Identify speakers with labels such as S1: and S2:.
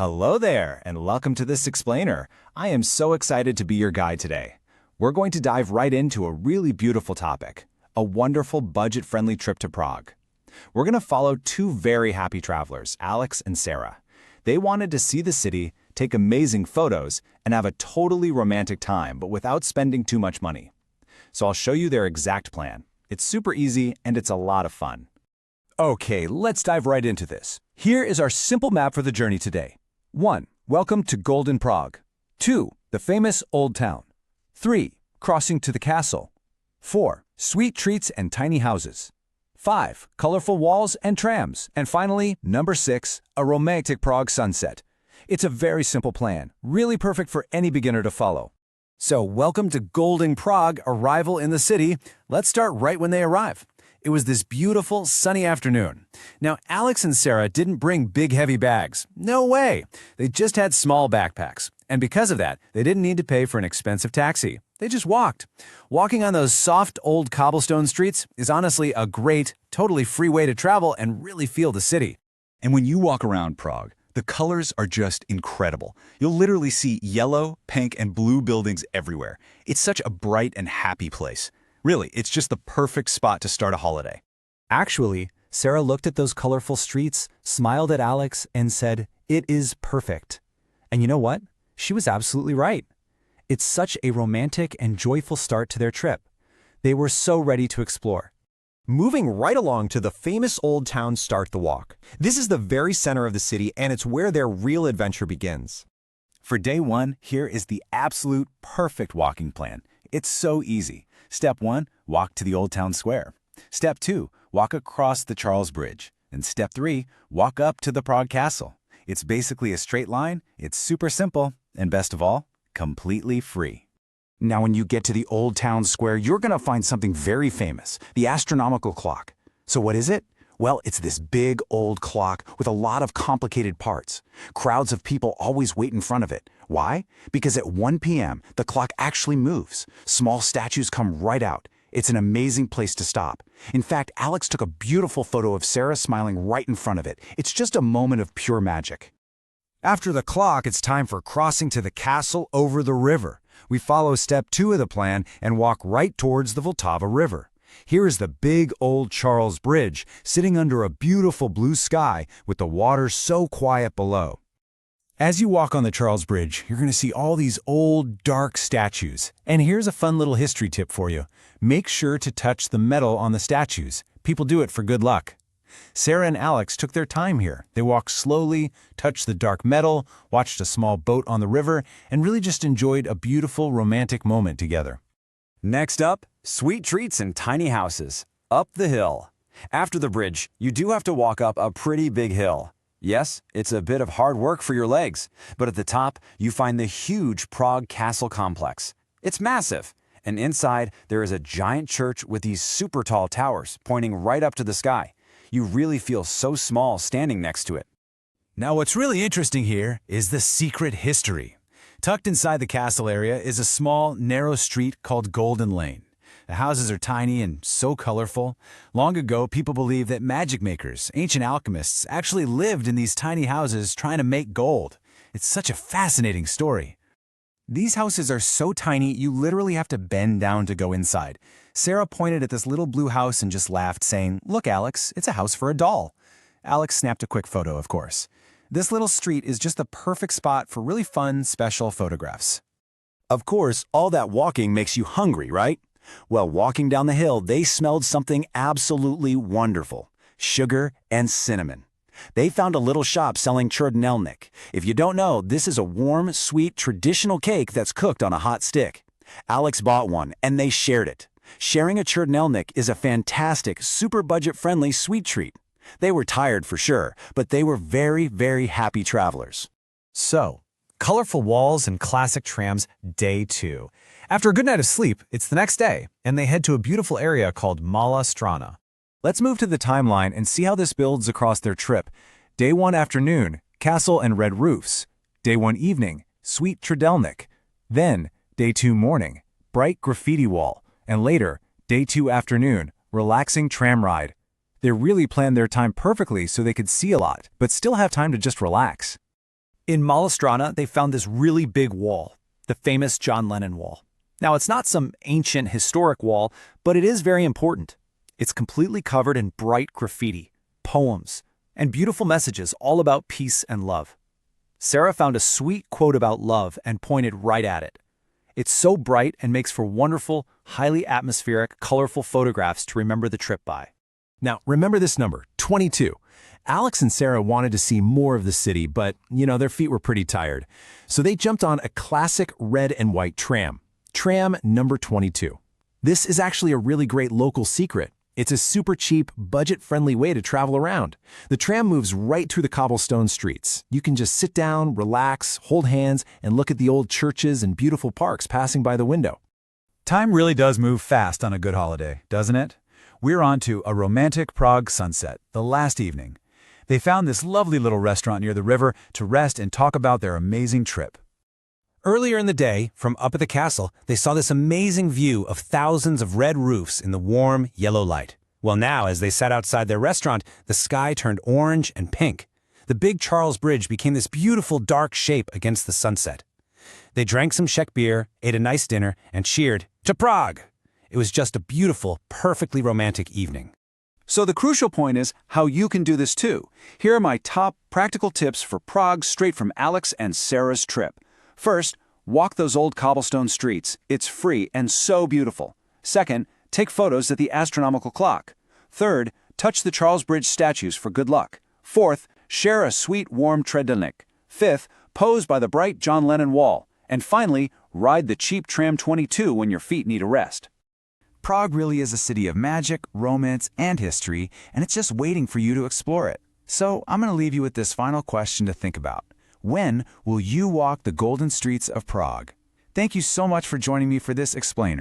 S1: Hello there, and welcome to this explainer. I am so excited to be your guide today. We're going to dive right into a really beautiful topic, a wonderful budget-friendly trip to Prague. We're going to follow two very happy travelers, Alex and Sarah. They wanted to see the city, take amazing photos, and have a totally romantic time, but without spending too much money. So I'll show you their exact plan. It's super easy, and it's a lot of fun.
S2: Okay, let's dive right into this. Here is our simple map for the journey today. 1. Welcome to Golden Prague. 2. The famous Old Town. 3. Crossing to the castle. 4. Sweet treats and tiny houses. 5. Colorful walls and trams. And finally, number 6. A romantic Prague sunset. It's a very simple plan, really perfect for any beginner to follow. So, welcome to Golden Prague, arrival in the city. Let's start right when they arrive. It was this beautiful, sunny afternoon. Now, Alex and Sarah didn't bring big, heavy bags. No way! They just had small backpacks. And because of that, they didn't need to pay for an expensive taxi. They just walked. Walking on those soft, old cobblestone streets is honestly a great, totally free way to travel and really feel the city.
S3: And when you walk around Prague, the colors are just incredible. You'll literally see yellow, pink, and blue buildings everywhere. It's such a bright and happy place. Really, it's just the perfect spot to start a holiday.
S4: Actually, Sarah looked at those colorful streets, smiled at Alex, and said, "It is perfect." And you know what? She was absolutely right. It's such a romantic and joyful start to their trip. They were so ready to explore.
S5: Moving right along to the famous old town start the walk. This is the very center of the city, and it's where their real adventure begins.
S1: For day one, here is the absolute perfect walking plan. It's so easy. Step 1, walk to the Old Town Square. Step 2, walk across the Charles Bridge. And Step 3, walk up to the Prague Castle. It's basically a straight line, it's super simple, and best of all, completely free.
S2: Now, when you get to the Old Town Square, you're going to find something very famous, the astronomical clock. So what is it? Well, it's this big old clock with a lot of complicated parts. Crowds of people always wait in front of it. Why? Because at 1 p.m., the clock actually moves. Small statues come right out. It's an amazing place to stop. In fact, Alex took a beautiful photo of Sarah smiling right in front of it. It's just a moment of pure magic.
S6: After the clock, it's time for crossing to the castle over the river. We follow step 2 of the plan and walk right towards the Vltava River. Here is the big old Charles Bridge, sitting under a beautiful blue sky with the water so quiet below. As you walk on the Charles Bridge, you're going to see all these old, dark statues. And here's a fun little history tip for you. Make sure to touch the metal on the statues. People do it for good luck. Sarah and Alex took their time here. They walked slowly, touched the dark metal, watched a small boat on the river, and really just enjoyed a beautiful, romantic moment together.
S7: Next up, sweet treats and tiny houses. Up the hill. After the bridge, you do have to walk up a pretty big hill. Yes, it's a bit of hard work for your legs, but at the top, you find the huge Prague Castle complex. It's massive, and inside, there is a giant church with these super tall towers pointing right up to the sky. You really feel so small standing next to it.
S6: Now, what's really interesting here is the secret history. Tucked inside the castle area is a small, narrow street called Golden Lane. The houses are tiny and so colorful. Long ago, people believed that magic makers, ancient alchemists, actually lived in these tiny houses trying to make gold. It's such a fascinating story.
S1: These houses are so tiny, you literally have to bend down to go inside. Sarah pointed at this little blue house and just laughed, saying, "Look, Alex, it's a house for a doll." Alex snapped a quick photo, of course. This little street is just the perfect spot for really fun, special photographs.
S2: Of course, all that walking makes you hungry, right? Well, walking down the hill, they smelled something absolutely wonderful: sugar and cinnamon. They found a little shop selling chrdnelnik. If you don't know, this is a warm, sweet, traditional cake that's cooked on a hot stick. Alex bought one, and they shared it. Sharing a chrdnelnik is a fantastic, super budget-friendly sweet treat. They were tired for sure, but they were very, very happy travelers.
S4: So, colorful walls and classic trams, day 2. After a good night of sleep, it's the next day, and they head to a beautiful area called Mala Strana.
S1: Let's move to the timeline and see how this builds across their trip. Day 1 afternoon, castle and red roofs. Day 1 evening, sweet chrdnelnik. Then, day 2 morning, bright graffiti wall. And later, day 2 afternoon, relaxing tram ride. They really planned their time perfectly so they could see a lot, but still have time to just relax.
S4: In Malastrana, they found this really big wall, the famous John Lennon wall. Now, it's not some ancient historic wall, but it is very important. It's completely covered in bright graffiti, poems, and beautiful messages all about peace and love. Sarah found a sweet quote about love and pointed right at it. It's so bright and makes for wonderful, highly atmospheric, colorful photographs to remember the trip by.
S1: Now, remember this number, 22. Alex and Sarah wanted to see more of the city, but, their feet were pretty tired. So they jumped on a classic red and white tram. Tram number 22. This is actually a really great local secret. It's a super cheap, budget-friendly way to travel around. The tram moves right through the cobblestone streets. You can just sit down, relax, hold hands, and look at the old churches and beautiful parks passing by the window.
S3: Time really does move fast on a good holiday, doesn't it? We're on to a romantic Prague sunset, the last evening. They found this lovely little restaurant near the river to rest and talk about their amazing trip.
S2: Earlier in the day, from up at the castle, they saw this amazing view of thousands of red roofs in the warm, yellow light. Well, now, as they sat outside their restaurant, the sky turned orange and pink. The big Charles Bridge became this beautiful dark shape against the sunset. They drank some Czech beer, ate a nice dinner, and cheered, "To Prague!" It was just a beautiful, perfectly romantic evening.
S3: So the crucial point is how you can do this too. Here are my top practical tips for Prague straight from Alex and Sarah's trip. First, walk those old cobblestone streets. It's free and so beautiful. Second, take photos at the astronomical clock. Third, touch the Charles Bridge statues for good luck. Fourth, share a sweet, warm tredelnik. Fifth, pose by the bright John Lennon wall. And finally, ride the cheap tram 22 when your feet need a rest. Prague really is a city of magic, romance, and history, and it's just waiting for you to explore it. So I'm going to leave you with this final question to think about. When will you walk the golden streets of Prague? Thank you so much for joining me for this explainer.